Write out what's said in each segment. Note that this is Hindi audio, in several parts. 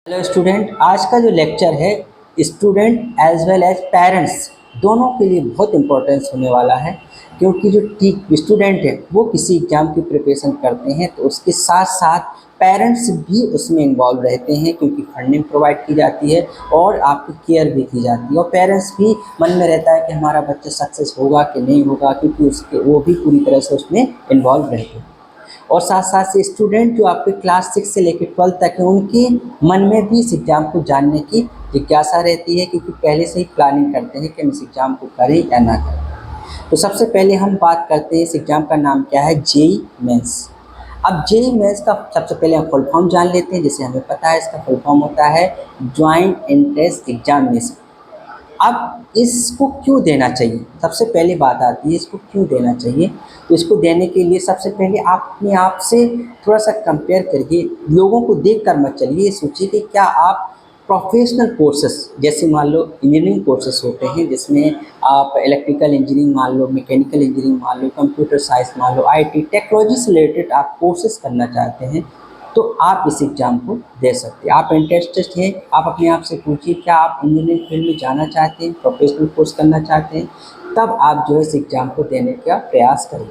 हेलो स्टूडेंट, आज का जो लेक्चर है student as well as parents दोनों के लिए बहुत इम्पोर्टेंस होने वाला है। क्योंकि जो स्टूडेंट है वो किसी एग्ज़ाम की प्रिपरेशन करते हैं तो उसके साथ साथ पेरेंट्स भी उसमें इन्वॉल्व रहते हैं, क्योंकि फंडिंग प्रोवाइड की जाती है और आपकी केयर भी की जाती है और पेरेंट्स भी मन में रहता है कि हमारा बच्चा सक्सेस होगा कि नहीं होगा, क्योंकि उसके वो भी पूरी तरह से उसमें इन्वॉल्व रहते हैं। और साथ साथ से स्टूडेंट जो आपके क्लास 6 से लेकर 12 तक है उनके मन में भी इस एग्ज़ाम को जानने की जिज्ञासा रहती है, क्योंकि पहले से ही प्लानिंग करते हैं कि हम इस एग्ज़ाम को करें या ना करें। तो सबसे पहले हम बात करते हैं इस एग्ज़ाम का नाम क्या है, जेई मेंस। अब जेई मेंस का सबसे पहले हम फुल फॉर्म जान लेते हैं। जैसे हमें पता है इसका फुल फॉर्म होता है जॉइंट एंट्रेंस एग्जामिनेशन। अब इसको क्यों देना चाहिए, सबसे पहली बात आती है इसको क्यों देना चाहिए। तो इसको देने के लिए सबसे पहले आप अपने आप से थोड़ा सा कंपेयर करिए, लोगों को देख कर मत चलिए। सोचिए कि क्या आप प्रोफेशनल कोर्सेस, जैसे मान लो इंजीनियरिंग कोर्सेस होते हैं जिसमें आप इलेक्ट्रिकल इंजीनियरिंग मान लो, मैकेनिकल इंजीनियरिंग मान लो, कंप्यूटर साइंस मान लो, आईटी टेक्नोलॉजी से रिलेटेड आप कोर्सेज करना चाहते हैं तो आप इस एग्ज़ाम को दे सकते हैं। आप इंटरेस्टेड हैं, आप अपने आप से पूछिए क्या आप इंजीनियरिंग फील्ड में जाना चाहते हैं, प्रोफेशनल कोर्स करना चाहते हैं, तब आप जो है इस एग्ज़ाम को देने का प्रयास करें।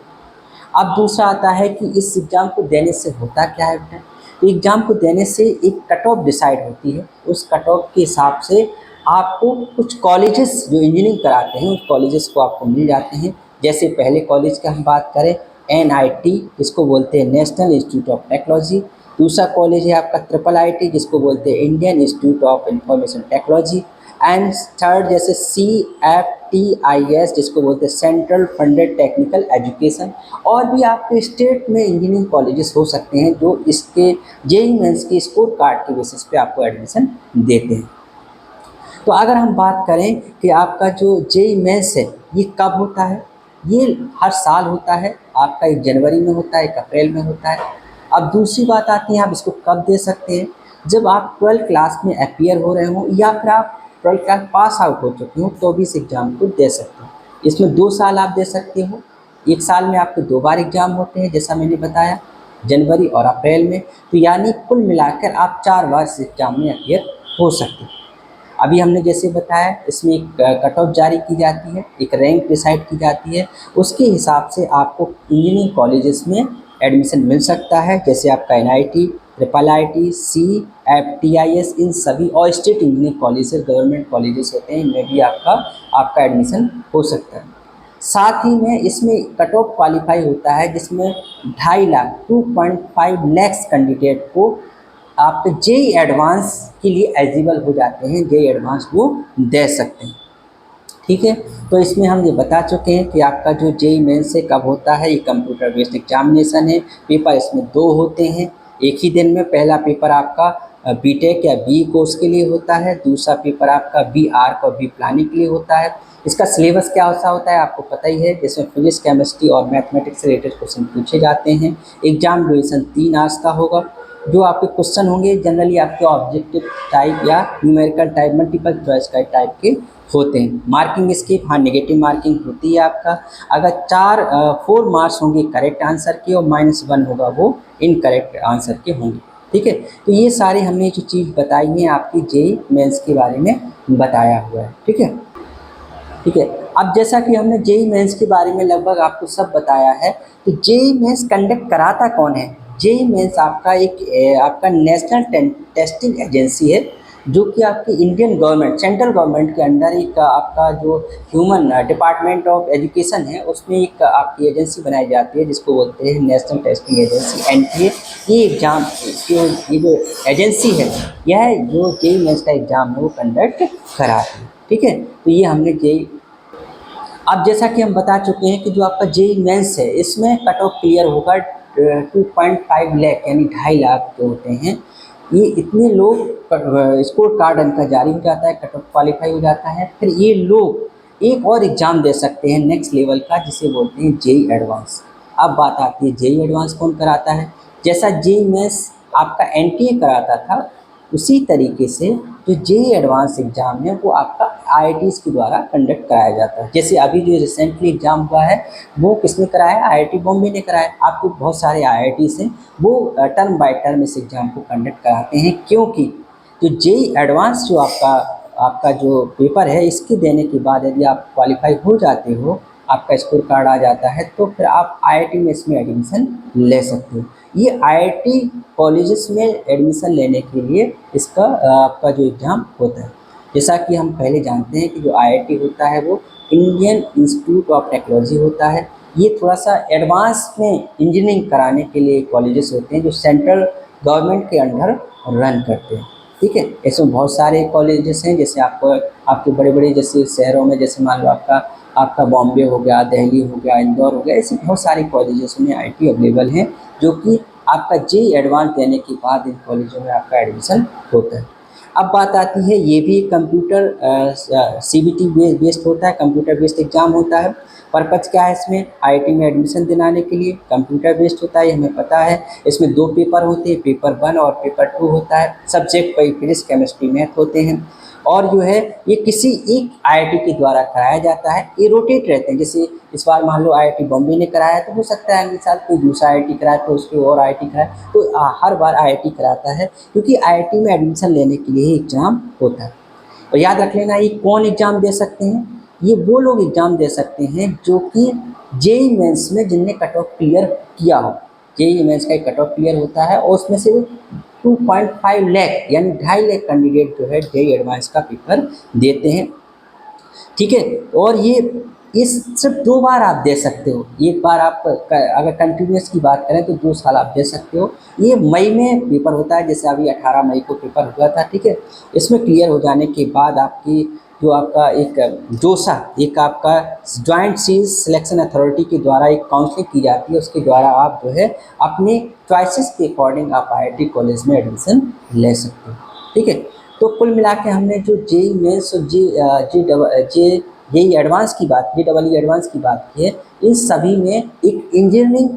अब दूसरा आता है कि इस एग्ज़ाम को देने से होता क्या है बेटा। एग्ज़ाम को देने से एक कट ऑफ डिसाइड होती है, उस कट ऑफ के हिसाब से आपको कुछ कॉलेजेस जो इंजीनियरिंग कराते हैं उस कॉलेजेस को आपको मिल जाते हैं। जैसे पहले कॉलेज की हम बात करें, एनआईटी जिसको बोलते हैं नेशनल इंस्टीट्यूट ऑफ टेक्नोलॉजी। दूसरा कॉलेज है आपका ट्रिपल आईटी जिसको बोलते हैं Indian institute of information technology. And third जैसे CFTIS जिसको बोलते हैं सेंट्रल फंडेड टेक्निकल एजुकेशन। और भी आपके स्टेट में इंजीनियरिंग कॉलेजेस हो सकते हैं जो इसके जेईई मेंस के स्कोर कार्ड के बेसिस पे आपको एडमिशन देते हैं। तो अगर हम बात करें कि आपका जो जेईई मेंस है ये कब होता है, ये हर साल होता है। आपका एक जनवरी में होता है, एक अप्रैल में होता है। अब दूसरी बात आती है आप इसको कब दे सकते हैं, जब आप 12th क्लास में अपीयर हो रहे हो या फिर आप 12th क्लास पास आउट हो चुके हो तो भी इस एग्ज़ाम को दे सकते हो। इसमें 2 साल आप दे सकते हो। एक साल में आपके 2 बार एग्ज़ाम होते हैं जैसा मैंने बताया, जनवरी और अप्रैल में। तो यानी कुल मिलाकर आप 4 बार इस एग्ज़ाम में अपीयर हो सकते हैं। अभी हमने जैसे बताया इसमें एक कट ऑफ जारी की जाती है, एक रैंक डिसाइड की जाती है, उसके हिसाब से आपको इंजीनियरिंग कॉलेजेस में एडमिशन मिल सकता है। जैसे आपका एनआईटी, ट्रिपल आईटी, CFTIS, इन सभी और state engineering colleges government colleges होते हैं, इनमें भी आपका एडमिशन हो सकता है। साथ ही में इसमें कट ऑफ क्वालिफाई होता है जिसमें 2.5 लाख 2.5 लैक्स कैंडिडेट को आप जेई एडवांस के लिए एलिजिबल हो जाते हैं, जेई एडवांस वो दे सकते हैं। ठीक है, तो इसमें हम ये बता चुके हैं कि आपका जो जेई मेंस से कब होता है। ये कंप्यूटर बेस्ड एग्जामिनेशन है। पेपर इसमें 2 होते हैं एक ही दिन में। पहला पेपर आपका बीटेक या बी कोर्स के लिए होता है, दूसरा पेपर आपका बी आर्क और बी प्लानिंग के लिए होता है। इसका सिलेबस क्या ऐसा होता है आपको पता ही है, जिसमें फिजिक्स, केमिस्ट्री और मैथमेटिक्स से रिलेटेड क्वेश्चन पूछे जाते हैं। एग्जाम ड्यूरेशन 3 आवर्स का होगा। जो आपके क्वेश्चन होंगे जनरली आपके ऑब्जेक्टिव टाइप या न्यूमेरिकल टाइप, मल्टीपल चॉइस का टाइप के होते हैं। मार्किंग इसकी हाँ नेगेटिव मार्किंग होती है आपका। अगर 4 मार्क्स होंगे करेक्ट आंसर के और -1 होगा वो इनकरेक्ट आंसर के होंगे। ठीक है, तो ये सारे हमने जो चीज़ बताई हैं आपकी जेईई मेंस के बारे में बताया हुआ है। ठीक है, ठीक है। अब जैसा कि हमने जेईई मेंस के बारे में लगभग आपको सब बताया है, तो जेईई मेंस कंडक्ट कराता कौन है। जेईई मेंस आपका आपका नेशनल टेस्टिंग एजेंसी है, जो कि आपकी इंडियन गवर्नमेंट सेंट्रल गवर्नमेंट के अंडर एक आपका जो ह्यूमन डिपार्टमेंट ऑफ एजुकेशन है उसमें एक आपकी एजेंसी बनाई जाती है जिसको बोलते हैं नेशनल टेस्टिंग एजेंसी, एनटीए। ये एग्ज़ाम ये जो एजेंसी है यह जो जेईई मेंस का एग्ज़ाम है वो कंडक्ट कराती है। ठीक है, तो ये हमने जेईई। अब जैसा कि हम बता चुके हैं कि जो आपका जेईई मेंस है इसमें कट ऑफ क्लियर होगा 2.5 लाख यानी 2.5 लाख जो होते हैं। ये इतने लोग स्कोर कार्ड इनका जारी हो जाता है, कट ऑफ क्वालिफाई हो जाता है, फिर ये लोग एक और एग्ज़ाम दे सकते हैं नेक्स्ट लेवल का जिसे बोलते हैं जेईई एडवांस। अब बात आती है जेईई एडवांस कौन कराता है। जैसा जेईई मेंस आपका एनटीए कराता था उसी तरीके से जो जेईई एडवांस एग्ज़ाम है वो आपका आईआईटीज़ के द्वारा कंडक्ट कराया जाता है। जैसे अभी जो रिसेंटली एग्ज़ाम हुआ है वो किसने कराया, आईआईटी बॉम्बे ने कराया। आपको बहुत सारे आईआईटीज़ हैं वो टर्म बाय टर्म इस एग्ज़ाम को कंडक्ट कराते हैं, क्योंकि जो जेई एडवांस जो आपका आपका जो पेपर है इसके देने के बाद यदि आप क्वालिफाई हो जाते हो, आपका स्कोर कार्ड आ जाता है, तो फिर आप आईआईटी में इसमें एडमिशन ले सकते हो। ये आईआईटी कॉलेजेस में एडमिशन लेने के लिए इसका आपका जो एग्ज़ाम होता है, जैसा कि हम पहले जानते हैं कि जो आईआईटी होता है वो इंडियन इंस्टीट्यूट ऑफ टेक्नोलॉजी होता है। ये थोड़ा सा एडवांस में इंजीनियरिंग कराने के लिए कॉलेजेस होते हैं जो सेंट्रल गवर्नमेंट के अंडर रन करते हैं, ठीक है। इसमें बहुत सारे कॉलेजेस हैं, जैसे आपको आपके बड़े बड़े जैसे शहरों में, जैसे मान लो आपका आपका बॉम्बे हो गया, दिल्ली हो गया, इंदौर हो गया, ऐसे बहुत सारे कॉलेजेस में आईआईटी अवेलेबल हैं, जो कि आपका जेईई एडवांस देने के बाद इन कॉलेजों में आपका एडमिशन होता है। अब बात आती है, ये भी कंप्यूटर सीबीटी बेस्ड होता है, कंप्यूटर बेस्ड एग्ज़ाम होता है। पर्पज़ क्या है इसमें, आईआईटी में एडमिशन दिलाने के लिए कंप्यूटर बेस्ड होता है, ये हमें पता है। इसमें 2 पेपर होते हैं, पेपर 1 और पेपर 2 होता है। सब्जेक्ट फिजिक्स, केमिस्ट्री, मैथ होते हैं। और जो है ये किसी एक आईआईटी के द्वारा कराया जाता है। ये रोटेट रहते हैं, जैसे इस बार मान लो आईआईटी बॉम्बे ने कराया, तो हो सकता है अगले साल कोई दूसरा आईआईटी कराए, तो उसके और आईआईटी कराए, तो हर बार आईआईटी कराता है, क्योंकि आईआईटी में एडमिशन लेने के लिए ही एग्ज़ाम होता है। और याद रख लेना, ये कौन एग्ज़ाम दे सकते हैं, ये वो लोग एग्ज़ाम दे सकते हैं जो कि जेईई मेंस में जिनने कट ऑफ क्लियर किया हो। जेईई मेंस का एक कट ऑफ क्लियर होता है, और उसमें से 2.5 लाख यानी 2.5 लाख कैंडिडेट जो है जेईई एडवांस का पेपर देते हैं, ठीक है। और ये सिर्फ 2 बार आप दे सकते हो। एक बार आप अगर कंटिन्यूस की बात करें तो 2 साल आप दे सकते हो। ये मई में पेपर होता है, जैसे अभी 18 मई को पेपर हुआ था, ठीक है। इसमें क्लियर हो जाने के बाद आपकी जो आपका एक जोसा, एक आपका जॉइंट सीट सिलेक्शन अथॉरिटी के द्वारा एक काउंसलिंग की जाती है, उसके द्वारा आप जो है अपने चॉइसेस के अकॉर्डिंग आप आईआईटी कॉलेज में एडमिशन ले सकते हो, ठीक है। तो कुल मिला के हमने जो जेईई मेंस और जेईई एडवांस की बात, जेईई एडवांस की बात की है, इन सभी में एक इंजीनियरिंग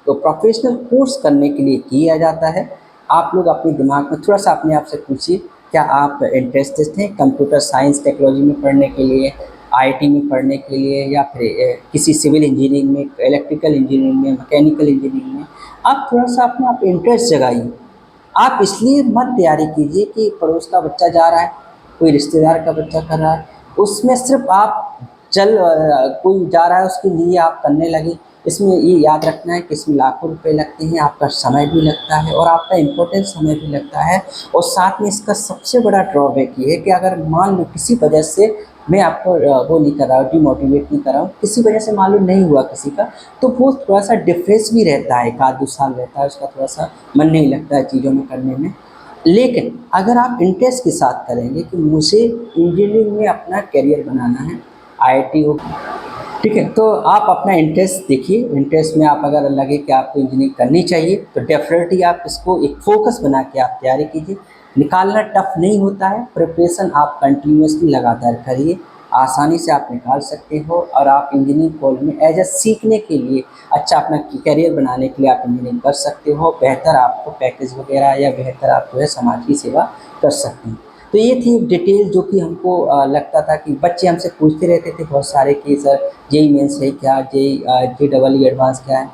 तो प्रोफेशनल कोर्स करने के लिए किया जाता है। आप लोग अपने दिमाग में थोड़ा सा अपने आप से पूछिए, क्या आप इंटरेस्टेड हैं कंप्यूटर साइंस टेक्नोलॉजी में पढ़ने के लिए, आईआईटी में पढ़ने के लिए, या फिर किसी सिविल इंजीनियरिंग में, इलेक्ट्रिकल इंजीनियरिंग में, मैकेनिकल इंजीनियरिंग में? आप थोड़ा सा अपना आप इंटरेस्ट जगाइए। आप इसलिए मत तैयारी कीजिए कि पड़ोस का बच्चा जा रहा है, कोई रिश्तेदार का बच्चा कर रहा है, उसमें सिर्फ आप कोई जा रहा है उसके लिए आप करने लगे। इसमें ये याद रखना है कि इसमें लाखों रुपए लगते हैं, आपका समय भी लगता है और आपका इम्पोर्टेंट समय भी लगता है। और साथ में इसका सबसे बड़ा ड्रॉबैक ये है कि अगर मान लो किसी वजह से, मैं आपको वो नहीं कर रहा हूँ, डिमोटिवेट नहीं कर रहा हूँ, किसी वजह से मान लो नहीं हुआ किसी का, तो वो थोड़ा सा डिप्रेस भी रहता है, 1 आध 2 साल रहता है, उसका थोड़ा सा मन नहीं लगता है चीज़ों में करने में। लेकिन अगर आप इंटरेस्ट के साथ करेंगे कि मुझे इंजीनियरिंग में अपना करियर बनाना है, आईआईटी हो, ठीक है, तो आप अपना इंटरेस्ट देखिए। इंटरेस्ट में आप अगर लगे कि आपको इंजीनियरिंग करनी चाहिए, तो डेफिनेटली आप इसको एक फोकस बना के आप तैयारी कीजिए। निकालना टफ नहीं होता है, प्रिपरेशन आप कंटिन्यूअसली लगातार करिए, आसानी से आप निकाल सकते हो। और आप इंजीनियरिंग कॉलेज में एज ए सीखने के लिए, अच्छा अपना करियर बनाने के लिए आप इंजीनियरिंग कर सकते हो। बेहतर आपको पैकेज वगैरह, या बेहतर आप जो है समाज की सेवा कर सकते हैं। तो ये थी डिटेल जो कि हमको लगता था कि बच्चे हमसे पूछते रहते थे बहुत सारे कि सर जेईई मेंस है क्या, जेईई एडवांस क्या है।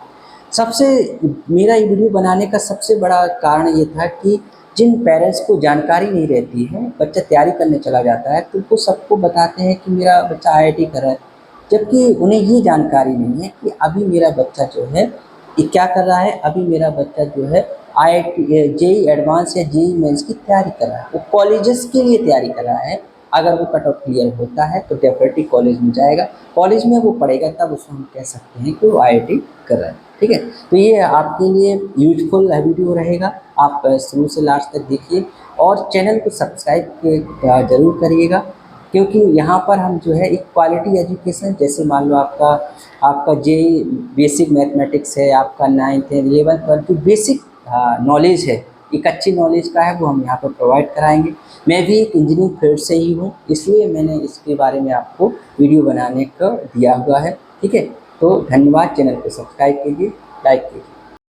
सबसे मेरा ये वीडियो बनाने का सबसे बड़ा कारण ये था कि जिन पेरेंट्स को जानकारी नहीं रहती है, बच्चा तैयारी करने चला जाता है, तो वो सबको बताते हैं कि मेरा बच्चा आईआईटी कर रहा है, जबकि उन्हें ये जानकारी नहीं है कि अभी मेरा बच्चा जो है ये क्या कर रहा है। अभी मेरा बच्चा जो है आईआईटी, जेईई एडवांस या जेईई मेंस की तैयारी कर रहा है, वो कॉलेजेस के लिए तैयारी कर रहा है। अगर वो कट ऑफ क्लियर होता है तो डेफिनेटली कॉलेज में जाएगा, कॉलेज में वो पढ़ेगा, तब उसको हम कह सकते हैं कि वो आईआईटी कर रहा है, ठीक है। तो ये आपके लिए यूजफुल वीडियो रहेगा, आप शुरू से लास्ट तक देखिए और चैनल को सब्सक्राइब ज़रूर करिएगा, क्योंकि यहाँ पर हम जो है एक क्वालिटी एजुकेशन, जैसे मान लो आपका आपका जेईई बेसिक मैथमेटिक्स है, आपका 9th है, 11th, 12th जो बेसिक नॉलेज है, एक अच्छी नॉलेज का है, वो हम यहाँ पर प्रोवाइड कराएंगे। मैं भी एक इंजीनियरिंग फील्ड से ही हूँ, इसलिए मैंने इसके बारे में आपको वीडियो बनाने का दिया हुआ है, ठीक है। तो धन्यवाद, चैनल को सब्सक्राइब कीजिए, लाइक कीजिए।